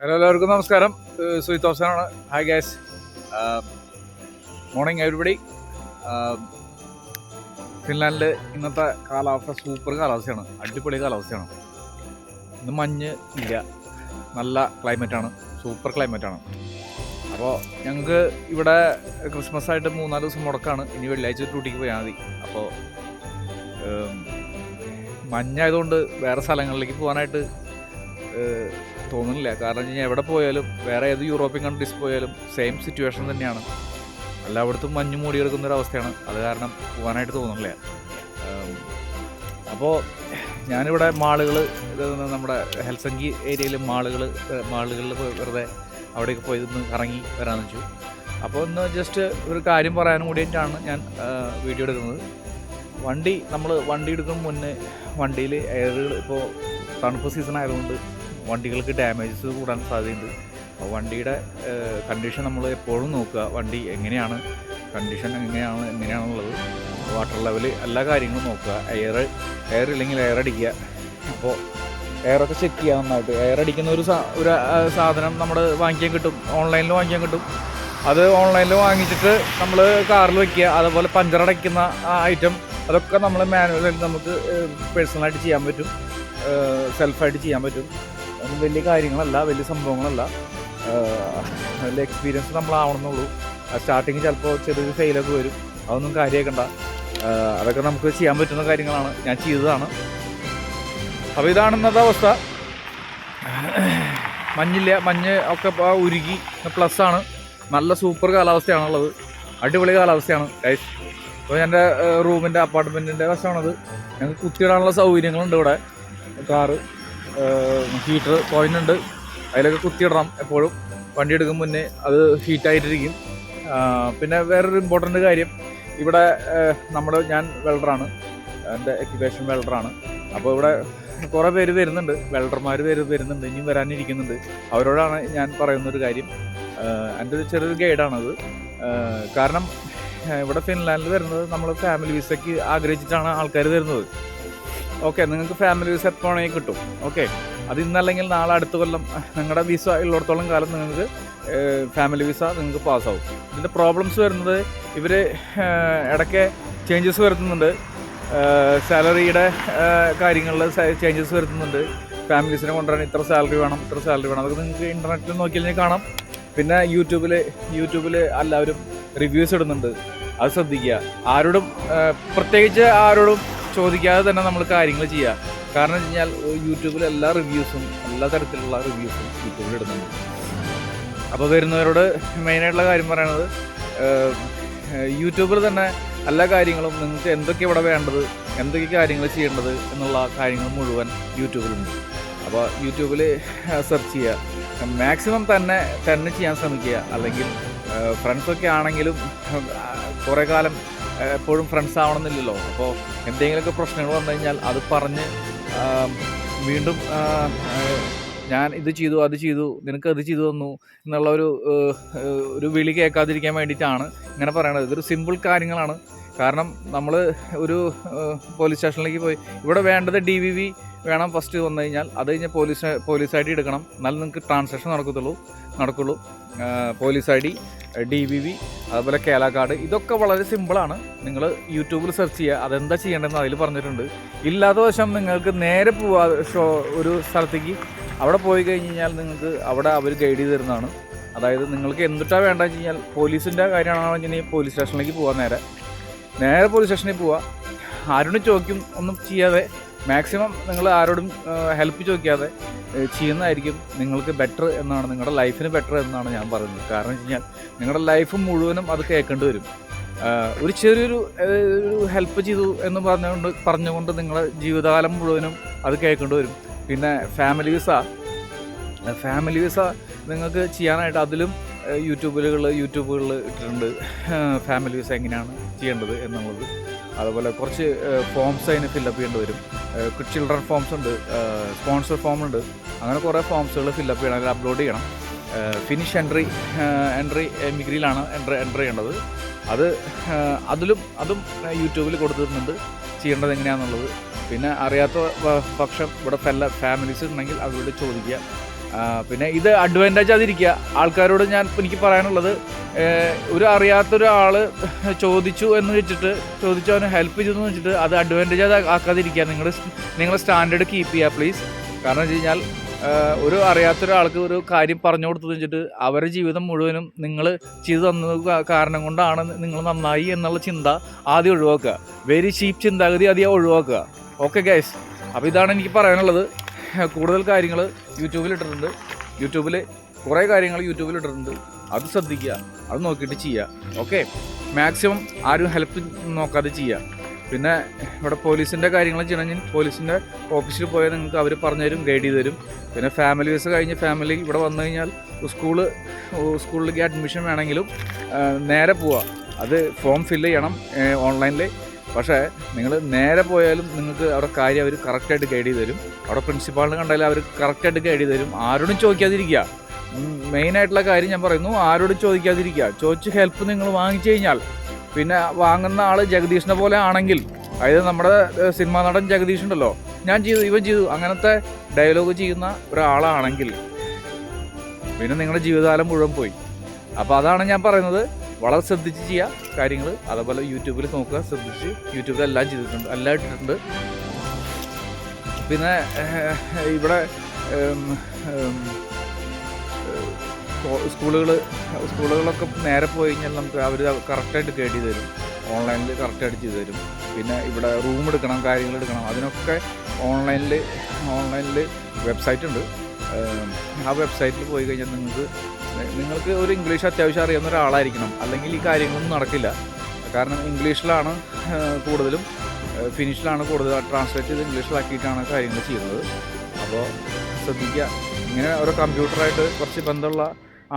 Hello, എല്ലാവർക്കും നമസ്കാരം. സുജിത് തോമസാണ്. Hi guys, morning everybody. ഫിൻലാൻഡിൽ ഇന്നത്തെ കാലാവസ്ഥ സൂപ്പർ കാലാവസ്ഥയാണ്, അടിപൊളി കാലാവസ്ഥയാണ്. ഇന്ന് മഞ്ഞ് ഇല്ല, നല്ല ക്ലൈമറ്റാണ്, സൂപ്പർ ക്ലൈമറ്റാണ്. അപ്പോൾ ഞങ്ങൾക്ക് ഇവിടെ ക്രിസ്മസ് ആയിട്ട് 3-4 ദിവസം മുടക്കാണ്. ഇനി വെള്ളിയാഴ്ച ഡ്യൂട്ടിക്ക് പോയാൽ മതി. അപ്പോൾ മഞ്ഞായതുകൊണ്ട് വേറെ സ്ഥലങ്ങളിലേക്ക് പോകാനായിട്ട് തോന്നുന്നില്ല. കാരണം വെച്ച് കഴിഞ്ഞാൽ എവിടെ പോയാലും, വേറെ ഏത് യൂറോപ്യൻ കൺട്രീസ് പോയാലും സെയിം സിറ്റുവേഷൻ തന്നെയാണ്. എല്ലായിടത്തും മഞ്ഞ് മൂടി കിടക്കുന്നൊരവസ്ഥയാണ്. അത് കാരണം പോകാനായിട്ട് തോന്നുന്നില്ല. അപ്പോൾ ഞാനിവിടെ മാളുകൾ, നമ്മുടെ ഹെൽസങ്കി ഏരിയയിൽ മാളുകളിൽ വെറുതെ അവിടേക്ക് പോയി ഒന്ന് ഇറങ്ങി വരാമെന്ന് വെച്ചു. അപ്പോൾ ഒന്ന് ജസ്റ്റ് ഒരു കാര്യം പറയാനും കൂടിയിട്ടാണ് ഞാൻ വീഡിയോ എടുക്കുന്നത്. നമ്മൾ വണ്ടി എടുക്കുന്ന മുന്നേ വണ്ടിയിൽ എയറുകൾ, ഇപ്പോൾ തണുപ്പ് സീസൺ ആയതുകൊണ്ട് വണ്ടികൾക്ക് ഡാമേജസ് കൂടാൻ സാധ്യതയുണ്ട്. അപ്പോൾ വണ്ടിയുടെ കണ്ടീഷൻ നമ്മൾ എപ്പോഴും നോക്കുക. വണ്ടി എങ്ങനെയാണ്, കണ്ടീഷൻ എങ്ങനെയാണുള്ളത്, വാട്ടർ ലെവൽ, എല്ലാ കാര്യങ്ങളും നോക്കുക. എയർ ഇല്ലെങ്കിൽ എയർ അടിക്കുക. അപ്പോൾ എയറൊക്കെ ചെക്ക് ചെയ്യുക നന്നായിട്ട്. എയർ അടിക്കുന്ന ഒരു സാധനം നമ്മൾ വാങ്ങിക്കാൻ കിട്ടും, ഓൺലൈനിൽ വാങ്ങിക്കാൻ കിട്ടും. അത് ഓൺലൈനിൽ വാങ്ങിച്ചിട്ട് നമ്മൾ കാറിൽ വയ്ക്കുക. അതുപോലെ പഞ്ചറടയ്ക്കുന്ന ഐറ്റം, അതൊക്കെ നമ്മൾ മാനുവലായി നമുക്ക് പേഴ്സണലായിട്ട് ചെയ്യാൻ പറ്റും, സെൽഫായിട്ട് ചെയ്യാൻ പറ്റും. അതൊന്നും വലിയ കാര്യങ്ങളല്ല, വലിയ സംഭവങ്ങളല്ല. വലിയ എക്സ്പീരിയൻസ് നമ്മളാവണമെന്നുള്ളൂ. സ്റ്റാർട്ടിങ് ചിലപ്പോൾ ചെറിയൊരു ഫെയിലൊക്കെ വരും, അതൊന്നും കാര്യമാക്കണ്ട. അതൊക്കെ നമുക്ക് ചെയ്യാൻ പറ്റുന്ന കാര്യങ്ങളാണ്, ഞാൻ ചെയ്തതാണ്. അപ്പോൾ ഇതാണ് ഇന്നത്തെ അവസ്ഥ. മഞ്ഞില്ല, മഞ്ഞ് ഒക്കെ ഉരുകി പ്ലസ്സാണ്. നല്ല സൂപ്പർ കാലാവസ്ഥയാണുള്ളത്, അടിപൊളി കാലാവസ്ഥയാണ് ഗൈസ്. അപ്പോൾ എൻ്റെ റൂമിൻ്റെ അപ്പാർട്ട്മെൻറ്റിൻ്റെ വശമാണത്. ഞങ്ങൾക്ക് കുത്തിയിടാനുള്ള സൗകര്യങ്ങളുണ്ട് ഇവിടെ. കാറ്, ഹീറ്റർ പോയിൻ്റ് ഉണ്ട്, അതിലൊക്കെ കുത്തിയിടണം എപ്പോഴും. വണ്ടി എടുക്കും മുന്നേ അത് ഹീറ്റായിട്ടിരിക്കും. പിന്നെ വേറൊരു ഇമ്പോർട്ടൻ്റ് കാര്യം, ഇവിടെ ഞാൻ വെൽഡറാണ്, എൻ്റെ എക്യുപ്പേഷൻ വെൽഡറാണ്. അപ്പോൾ ഇവിടെ കുറേ പേര് വരുന്നുണ്ട്, വെൽഡർമാർ വരുന്നുണ്ട്, ഇനിയും വരാനിരിക്കുന്നുണ്ട്. അവരോടാണ് ഞാൻ പറയുന്നൊരു കാര്യം. എൻ്റെ ഒരു ചെറിയൊരു ഗൈഡാണത്. കാരണം ഇവിടെ ഫിൻലാൻഡിൽ വരുന്നത് നമ്മൾ ഫാമിലി വിസയ്ക്ക് ആഗ്രഹിച്ചിട്ടാണ് ആൾക്കാർ വരുന്നത്. ഓക്കെ, നിങ്ങൾക്ക് ഫാമിലി വിസ എപ്പോൾ വേണമെങ്കിൽ കിട്ടും. ഓക്കെ, അത് ഇന്നല്ലെങ്കിൽ നാളെ, അടുത്ത കൊല്ലം നിങ്ങളുടെ വിസ ഉള്ളിടത്തോളം കാലം നിങ്ങൾക്ക് ഫാമിലി വിസ നിങ്ങൾക്ക് പാസ്സാവും. ഇതിൻ്റെ പ്രോബ്ലംസ് വരുന്നത്, ഇവർ ഇടയ്ക്ക് ചേഞ്ചസ് വരുത്തുന്നുണ്ട്, സാലറിയുടെ കാര്യങ്ങളിൽ ചേഞ്ചസ് വരുത്തുന്നുണ്ട്. ഫാമിലീസിനെ കൊണ്ടുവരാൻ ഇത്ര സാലറി വേണം, അതൊക്കെ നിങ്ങൾക്ക് ഇൻ്റർനെറ്റിൽ നോക്കിയാൽ കാണാം. പിന്നെ യൂട്യൂബിൽ എല്ലാവരും റിവ്യൂസ് ഇടുന്നുണ്ട്, അത് ശ്രദ്ധിക്കുക. പ്രത്യേകിച്ച് ആരോടും ചോദിക്കാതെ തന്നെ നമ്മൾ കാര്യങ്ങൾ ചെയ്യുക. കാരണം വെച്ച് കഴിഞ്ഞാൽ യൂട്യൂബിൽ എല്ലാ തരത്തിലുള്ള റിവ്യൂസും യൂട്യൂബിൽ ഇടുന്നുണ്ട്. അപ്പോൾ വരുന്നവരോട് മെയിനായിട്ടുള്ള കാര്യം പറയണത്, യൂട്യൂബിൽ തന്നെ എല്ലാ കാര്യങ്ങളും നിങ്ങൾക്ക് എന്തൊക്കെ ഇവിടെ വേണ്ടത്, എന്തൊക്കെ കാര്യങ്ങൾ ചെയ്യേണ്ടത് എന്നുള്ള കാര്യങ്ങൾ മുഴുവൻ യൂട്യൂബിലുണ്ട്. അപ്പോൾ യൂട്യൂബിൽ സെർച്ച് ചെയ്യുക, മാക്സിമം തന്നെ ചെയ്യാൻ ശ്രമിക്കുക. അല്ലെങ്കിൽ ഫ്രണ്ട്സൊക്കെ ആണെങ്കിലും കുറേ കാലം എപ്പോഴും ഫ്രണ്ട്സ് ആവണമെന്നില്ലല്ലോ. അപ്പോൾ എന്തെങ്കിലുമൊക്കെ പ്രശ്നങ്ങൾ വന്നു കഴിഞ്ഞാൽ അത് പറഞ്ഞ് വീണ്ടും ഞാൻ ഇത് ചെയ്തു, അത് ചെയ്തു, നിനക്ക് അത് ചെയ്തു തന്നു എന്നുള്ള ഒരു വിളി കേൾക്കാതിരിക്കാൻ വേണ്ടിയിട്ടാണ് ഇങ്ങനെ പറയണത്. ഇതൊരു സിമ്പിൾ കാര്യങ്ങളാണ്. കാരണം നമ്മൾ ഒരു പോലീസ് സ്റ്റേഷനിലേക്ക് പോയി, ഇവിടെ വേണ്ടത് DVV വേണം ഫസ്റ്റ് വന്നു കഴിഞ്ഞാൽ. അത് കഴിഞ്ഞാൽ പോലീസ് ID എടുക്കണം, എന്നാലും നിങ്ങൾക്ക് ട്രാൻസാക്ഷൻ നടക്കുള്ളൂ. പോലീസ് ID, DVV, അതുപോലെ കേല കാർഡ്, ഇതൊക്കെ വളരെ സിമ്പിളാണ്. നിങ്ങൾ യൂട്യൂബിൽ സെർച്ച് ചെയ്യുക, അതെന്താ ചെയ്യേണ്ടതെന്ന് അതിൽ പറഞ്ഞിട്ടുണ്ട്. ഇല്ലാത്ത വശം നിങ്ങൾക്ക് നേരെ ഒരു സ്ഥലത്തേക്ക് അവിടെ പോയി കഴിഞ്ഞാൽ നിങ്ങൾക്ക് അവിടെ അവർ ഗൈഡ് ചെയ്ത് തരുന്നതാണ്. അതായത് നിങ്ങൾക്ക് എന്തിട്ടാണ് വേണ്ടതെന്ന് വെച്ച് കഴിഞ്ഞാൽ, പോലീസിൻ്റെ കാര്യമാണെന്ന് വെച്ചിട്ടുണ്ടെങ്കിൽ പോലീസ് സ്റ്റേഷനിലേക്ക് പോകാൻ നേരെ പോലീസ് സ്റ്റേഷനിൽ പോവുക. ആരോടും ഒന്നും ചെയ്യാതെ, മാക്സിമം നിങ്ങൾ ആരോടും ഹെൽപ്പ് ചോദിക്കാതെ ചെയ്യുന്നതായിരിക്കും നിങ്ങൾക്ക് ബെറ്റർ എന്നാണ്, നിങ്ങളുടെ ലൈഫിന് ബെറ്റർ എന്നാണ് ഞാൻ പറയുന്നത്. കാരണം വെച്ച് കഴിഞ്ഞാൽ നിങ്ങളുടെ ലൈഫ് മുഴുവനും അത് കേൾക്കേണ്ടി വരും. ഒരു ചെറിയൊരു ഹെൽപ്പ് ചെയ്തു എന്ന് പറഞ്ഞുകൊണ്ട് നിങ്ങളുടെ ജീവിതകാലം മുഴുവനും അത് കേൾക്കേണ്ടി വരും. പിന്നെ ഫാമിലി വിസ നിങ്ങൾക്ക് ചെയ്യാനായിട്ട് അതിലും യൂട്യൂബുകളിൽ ഇട്ടിട്ടുണ്ട്, ഫാമിലി വിസ എങ്ങനെയാണ് ചെയ്യേണ്ടത് എന്നുള്ളത്. അതുപോലെ കുറച്ച് ഫോംസ് അതിന് ഫില്ലപ്പ് ചെയ്യേണ്ടി വരും. ചിൽഡ്രൻ ഫോംസ് ഉണ്ട്, സ്പോൺസർ ഫോം ഉണ്ട്, അങ്ങനെ കുറേ ഫോംസുകൾ ഫില്ലപ്പ് ചെയ്യണം, അതിൽ അപ്ലോഡ് ചെയ്യണം. ഫിനിഷ് എൻട്രി എമിഗ്രിയിലാണ് എൻട്രി ചെയ്യേണ്ടത്. അതും യൂട്യൂബിൽ കൊടുത്തിരുന്നുണ്ട് ചെയ്യേണ്ടത് എങ്ങനെയാണെന്നുള്ളത്. പിന്നെ അറിയാത്ത പക്ഷം ഇവിടെ ഫാമിലീസ് ഉണ്ടെങ്കിൽ അവരോട് ചോദിക്കുക. പിന്നെ ഇത് അഡ്വാൻറ്റേജ് അതിരിക്കുക. ആൾക്കാരോട് എനിക്ക് പറയാനുള്ളത്, ഒരു അറിയാത്തൊരാൾ ചോദിച്ചു എന്ന് വെച്ചിട്ട് അവന് ഹെൽപ്പ് ചെയ്തെന്ന് വെച്ചിട്ട് അത് അഡ്വാൻറ്റേജ് ആക്കാതിരിക്കുക. നിങ്ങൾ സ്റ്റാൻഡേർഡ് കീപ്പ് ചെയ്യുക പ്ലീസ്. കാരണം വെച്ച് കഴിഞ്ഞാൽ ഒരു അറിയാത്തൊരാൾക്ക് ഒരു കാര്യം പറഞ്ഞു കൊടുത്തത് വെച്ചിട്ട് അവരുടെ ജീവിതം മുഴുവനും നിങ്ങൾ ചെയ്തു തന്നത് കാരണം കൊണ്ടാണ് നിങ്ങൾ നന്നായി എന്നുള്ള ചിന്ത ആദ്യം ഒഴിവാക്കുക. വെരി ചീപ്പ് ചിന്താഗതി ആദ്യം ഒഴിവാക്കുക. ഓക്കെ ഗൈസ്, അപ്പോൾ ഇതാണ് എനിക്ക് പറയാനുള്ളത്. കൂടുതൽ കാര്യങ്ങൾ യൂട്യൂബിൽ കുറേ കാര്യങ്ങൾ യൂട്യൂബിലിട്ടിട്ടുണ്ട്. അത് ശ്രദ്ധിക്കുക, അത് നോക്കിയിട്ട് ചെയ്യുക. ഓക്കെ, മാക്സിമം ആരും ഹെൽപ്പ് നോക്കാതെ ചെയ്യുക. പിന്നെ ഇവിടെ പോലീസിൻ്റെ കാര്യങ്ങൾ ചെയ്യണമെങ്കിൽ പോലീസിൻ്റെ ഓഫീസിൽ പോയാൽ നിങ്ങൾക്ക് അവർ പറഞ്ഞുതരും, ഗൈഡ് ചെയ്ത് തരും. പിന്നെ ഫാമിലി വിസ കഴിഞ്ഞ് ഫാമിലി ഇവിടെ വന്നു കഴിഞ്ഞാൽ സ്കൂളിലേക്ക് അഡ്മിഷൻ വേണമെങ്കിലും നേരെ പോവുക. അത് ഫോം ഫില്ല് ചെയ്യണം ഓൺലൈനിൽ. പക്ഷേ നിങ്ങൾ നേരെ പോയാലും നിങ്ങൾക്ക് അവിടെ കാര്യം അവർ കറക്റ്റായിട്ട് ഗൈഡ് ചെയ്ത് തരും. അവിടെ പ്രിൻസിപ്പാളിനെ കണ്ടാലും അവർ കറക്റ്റായിട്ട് ഗൈഡ് ചെയ്ത് തരും. ആരോടും ചോദിക്കാതിരിക്കുക. മെയിനായിട്ടുള്ള കാര്യം ഞാൻ പറയുന്നു, ആരോടും ചോദിക്കാതിരിക്കുക. ചോദിച്ച് ഹെൽപ്പ് നിങ്ങൾ വാങ്ങിച്ചു കഴിഞ്ഞാൽ, പിന്നെ വാങ്ങുന്ന ആൾ ജഗദീഷിനെ പോലെ ആണെങ്കിൽ, അതായത് നമ്മുടെ സിനിമാ നടൻ ജഗദീഷ് ഉണ്ടല്ലോ, ഞാൻ ചെയ്തു ഇവൻ ചെയ്തു അങ്ങനത്തെ ഡയലോഗ് ചെയ്യുന്ന ഒരാളാണെങ്കിൽ പിന്നെ നിങ്ങളുടെ ജീവിതകാലം മുഴുവൻ പോയി. അപ്പോൾ അതാണ് ഞാൻ പറയുന്നത്, വളരെ ശ്രദ്ധിച്ച് ചെയ്യുക കാര്യങ്ങൾ. അതേപോലെ യൂട്യൂബിൽ നോക്കുക, ശ്രദ്ധിച്ച്. യൂട്യൂബിൽ എല്ലാം ചെയ്തിട്ടുണ്ട്, എല്ലാം ഇട്ടിട്ടുണ്ട്. പിന്നെ ഇവിടെ സ്കൂളുകളൊക്കെ നേരെ പോയി കഴിഞ്ഞാൽ നമുക്ക് അവർ കറക്റ്റായിട്ട് ഗൈഡ് ചെയ്ത് തരും. ഓൺലൈനിൽ കറക്റ്റായിട്ട് ചെയ്ത് തരും. പിന്നെ ഇവിടെ റൂം എടുക്കണം, കാര്യങ്ങൾ എടുക്കണം, അതിനൊക്കെ ഓൺലൈനിൽ വെബ്സൈറ്റ് ഉണ്ട്. ആ വെബ്സൈറ്റിൽ പോയി കഴിഞ്ഞാൽ നിങ്ങൾക്ക് ഒരു ഇംഗ്ലീഷ് അത്യാവശ്യം അറിയാവുന്ന ഒരാളായിരിക്കണം, അല്ലെങ്കിൽ ഈ കാര്യങ്ങളൊന്നും നടക്കില്ല. കാരണം ഇംഗ്ലീഷിലാണ് കൂടുതലും, ഫിനിഷിലാണ് കൂടുതൽ, ട്രാൻസ്ലേറ്റ് ചെയ്ത് ഇംഗ്ലീഷിലാക്കിയിട്ടാണ് കാര്യങ്ങൾ ചെയ്യുന്നത്. അപ്പോൾ ശ്രദ്ധിക്കുക. ഇങ്ങനെ ഒരു കമ്പ്യൂട്ടറായിട്ട് കുറച്ച് ബന്ധമുള്ള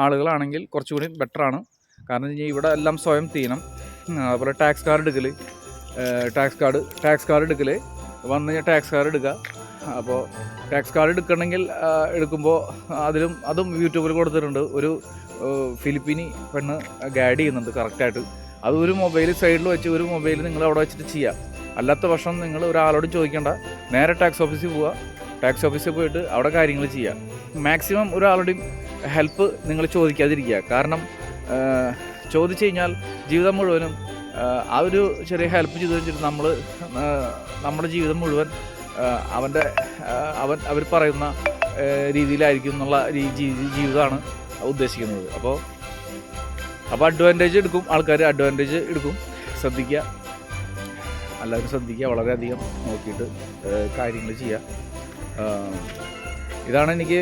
ആളുകളാണെങ്കിൽ കുറച്ചുകൂടി ബെറ്ററാണ്. കാരണം ഇവിടെ എല്ലാം സ്വയം ചെയ്യണം. അതുപോലെ ടാക്സ് കാർഡ് എടുക്കൽ വന്നു കഴിഞ്ഞാൽ ടാക്സ് കാർഡ് എടുക്കുക. അപ്പോൾ ടാക്സ് കാർഡ് എടുക്കുമ്പോൾ അതും യൂട്യൂബിൽ കൊടുത്തിട്ടുണ്ട്. ഒരു ഫിലിപ്പീനി പെണ്ണ് ഗൈഡ് ചെയ്യുന്നുണ്ട് കറക്റ്റായിട്ട്. അത് ഒരു മൊബൈൽ സൈഡിൽ വെച്ച്, ഒരു മൊബൈൽ നിങ്ങൾ അവിടെ വെച്ചിട്ട് ചെയ്യുക. അല്ലാത്ത പക്ഷം നിങ്ങൾ ഒരാളോട് ചോദിക്കേണ്ട, നേരെ ടാക്സ് ഓഫീസിൽ പോവുക. ടാക്സ് ഓഫീസിൽ പോയിട്ട് അവിടെ കാര്യങ്ങൾ ചെയ്യുക. മാക്സിമം ഒരാളുടെയും ഹെൽപ്പ് നിങ്ങൾ ചോദിക്കാതിരിക്കുക. കാരണം ചോദിച്ചു കഴിഞ്ഞാൽ ജീവിതം മുഴുവനും ആ ഒരു ചെറിയ ഹെൽപ്പ് ചെയ്ത് വെച്ചിട്ട് നമ്മുടെ ജീവിതം മുഴുവൻ അവർ പറയുന്ന രീതിയിലായിരിക്കും എന്നുള്ള ജീവിതമാണ് ഉദ്ദേശിക്കുന്നത്. അപ്പോൾ ആൾക്കാർ അഡ്വാൻറ്റേജ് എടുക്കും. ശ്രദ്ധിക്കുക, എല്ലാവരും ശ്രദ്ധിക്കുക. വളരെയധികം നോക്കിയിട്ട് കാര്യങ്ങൾ ചെയ്യുക. ഇതാണ് എനിക്ക്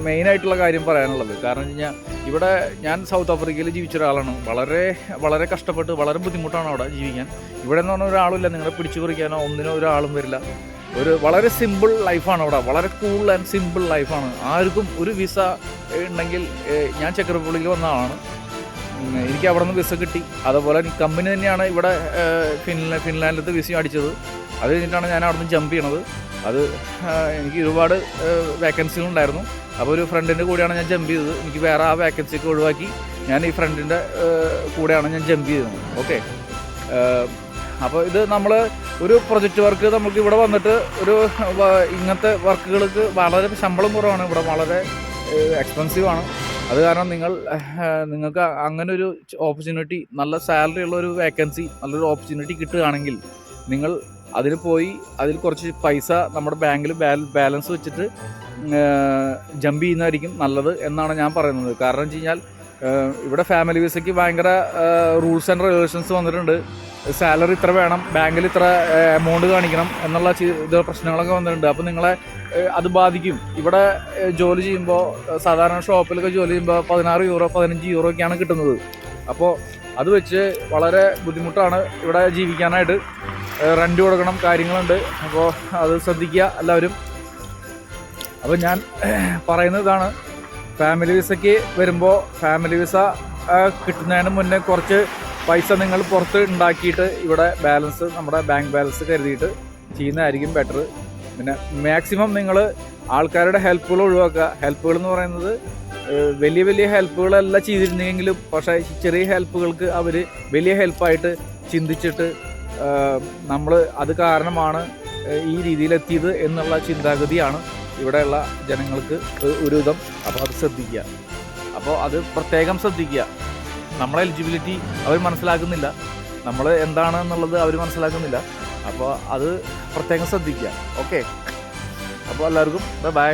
മെയിനായിട്ടുള്ള കാര്യം പറയാനുള്ളത്. കാരണം വെച്ച് കഴിഞ്ഞാൽ ഇവിടെ ഞാൻ സൗത്ത് ആഫ്രിക്കയിൽ ജീവിച്ച ഒരാളാണ്. വളരെ വളരെ കഷ്ടപ്പെട്ട്, വളരെ ബുദ്ധിമുട്ടാണ് അവിടെ ജീവിക്കാൻ. ഇവിടെ എന്ന് പറഞ്ഞാൽ ഒരാളുമില്ല, നിങ്ങളെ പിടിച്ചു പറിക്കാനോ ഒന്നിനോ ഒരാളും വരില്ല. വളരെ സിമ്പിൾ ലൈഫാണ് അവിടെ. വളരെ കൂൾ ആൻഡ് സിമ്പിൾ ലൈഫാണ്. ആർക്കും ഒരു വിസ ഉണ്ടെങ്കിൽ, ഞാൻ ചെക്ക് റിപ്പബ്ലിക്കിൽ വന്ന ആളാണ്, എനിക്ക് അവിടെ നിന്ന് വിസ കിട്ടി. അതുപോലെ കമ്പനി തന്നെയാണ് ഇവിടെ ഫിൻലാൻഡിലത്തെ വിസയും അടിച്ചത്. അത് കഴിഞ്ഞിട്ടാണ് ഞാൻ അവിടെ നിന്ന് ജമ്പ് ചെയ്യണത്. അത് എനിക്ക് ഒരുപാട് വേക്കൻസികളുണ്ടായിരുന്നു. അപ്പോൾ ഒരു ഫ്രണ്ടിൻ്റെ കൂടെയാണ് ഞാൻ ജമ്പ് ചെയ്തത്. എനിക്ക് വേറെ ആ വേക്കൻസിയൊക്കെ ഒഴിവാക്കി ഞാൻ ഈ ഫ്രണ്ടിൻ്റെ കൂടെയാണ് ഞാൻ ജമ്പ് ചെയ്തത്. ഓക്കെ, അപ്പോൾ ഇത് നമ്മൾ ഒരു പ്രൊജക്റ്റ് വർക്ക് നമുക്ക് ഇവിടെ വന്നിട്ട് ഇങ്ങനത്തെ വർക്കുകൾക്ക് വളരെ ശമ്പളം കുറവാണ്. ഇവിടെ വളരെ എക്സ്പെൻസീവാണ്. അത് കാരണം നിങ്ങൾക്ക് അങ്ങനെ ഒരു ഓപ്പർച്യൂണിറ്റി, നല്ല സാലറി ഉള്ള ഒരു വേക്കൻസി, നല്ലൊരു ഓപ്പർച്യൂണിറ്റി കിട്ടുകയാണെങ്കിൽ നിങ്ങൾ അതിൽ പോയി അതിൽ കുറച്ച് പൈസ നമ്മുടെ ബാങ്കിൽ ബാലൻസ് വെച്ചിട്ട് ജമ്പ് ചെയ്യുന്നതായിരിക്കും നല്ലത് എന്നാണ് ഞാൻ പറയുന്നത്. കാരണം വെച്ച് കഴിഞ്ഞാൽ ഇവിടെ ഫാമിലി വിസയ്ക്ക് ഭയങ്കര റൂൾസ് ആൻഡ് റെഗുലേഷൻസ് വന്നിട്ടുണ്ട്. സാലറി ഇത്ര വേണം, ബാങ്കിൽ ഇത്ര എമൗണ്ട് കാണിക്കണം എന്നുള്ള പ്രശ്നങ്ങളൊക്കെ വന്നിട്ടുണ്ട്. അപ്പോൾ നിങ്ങളെ അത് ബാധിക്കും. ഇവിടെ ജോലി ചെയ്യുമ്പോൾ, സാധാരണ ഷോപ്പിലൊക്കെ ജോലി ചെയ്യുമ്പോൾ 16 യൂറോ 15 യൂറോ ഒക്കെയാണ് കിട്ടുന്നത്. അപ്പോൾ അത് വെച്ച് വളരെ ബുദ്ധിമുട്ടാണ് ഇവിടെ ജീവിക്കാനായിട്ട്. റെൻറ്റ് കൊടുക്കണം, കാര്യങ്ങളുണ്ട്. അപ്പോൾ അത് ശ്രദ്ധിക്കുക എല്ലാവരും. അപ്പോൾ ഞാൻ പറയുന്നത് ഇതാണ്, ഫാമിലി വിസയ്ക്ക് വരുമ്പോൾ ഫാമിലി വിസ കിട്ടുന്നതിന് മുന്നേ കുറച്ച് പൈസ നിങ്ങൾ പുറത്ത് ഉണ്ടാക്കിയിട്ട് ഇവിടെ ബാലൻസ്, നമ്മുടെ ബാങ്ക് ബാലൻസ് കരുതിയിട്ട് ചെയ്യുന്നതായിരിക്കും ബെറ്റർ. പിന്നെ മാക്സിമം നിങ്ങൾ ആൾക്കാരുടെ ഹെൽപ്പുകൾ ഒഴിവാക്കുക. ഹെൽപ്പുകൾ എന്ന് പറയുന്നത് വലിയ വലിയ ഹെൽപ്പുകളല്ല ചെയ്തിരുന്നെങ്കിലും, പക്ഷേ ചെറിയ ഹെൽപ്പുകൾക്ക് അവർ വലിയ ഹെൽപ്പായിട്ട് ചിന്തിച്ചിട്ട് നമ്മൾ അത് കാരണമാണ് ഈ രീതിയിലെത്തിയത് എന്നുള്ള ചിന്താഗതിയാണ് ഇവിടെയുള്ള ജനങ്ങൾക്ക് ഒരുവിധം. അപ്പോൾ അത് ശ്രദ്ധിക്കുക. അപ്പോൾ അത് പ്രത്യേകം ശ്രദ്ധിക്കുക. നമ്മളെ എലിജിബിലിറ്റി അവർ മനസ്സിലാക്കുന്നില്ല, നമ്മൾ എന്താണെന്നുള്ളത് അവർ മനസ്സിലാക്കുന്നില്ല. അപ്പോൾ അത് പ്രത്യേകം ശ്രദ്ധിക്കുക. ഓക്കെ, അപ്പോൾ എല്ലാവർക്കും ബൈ.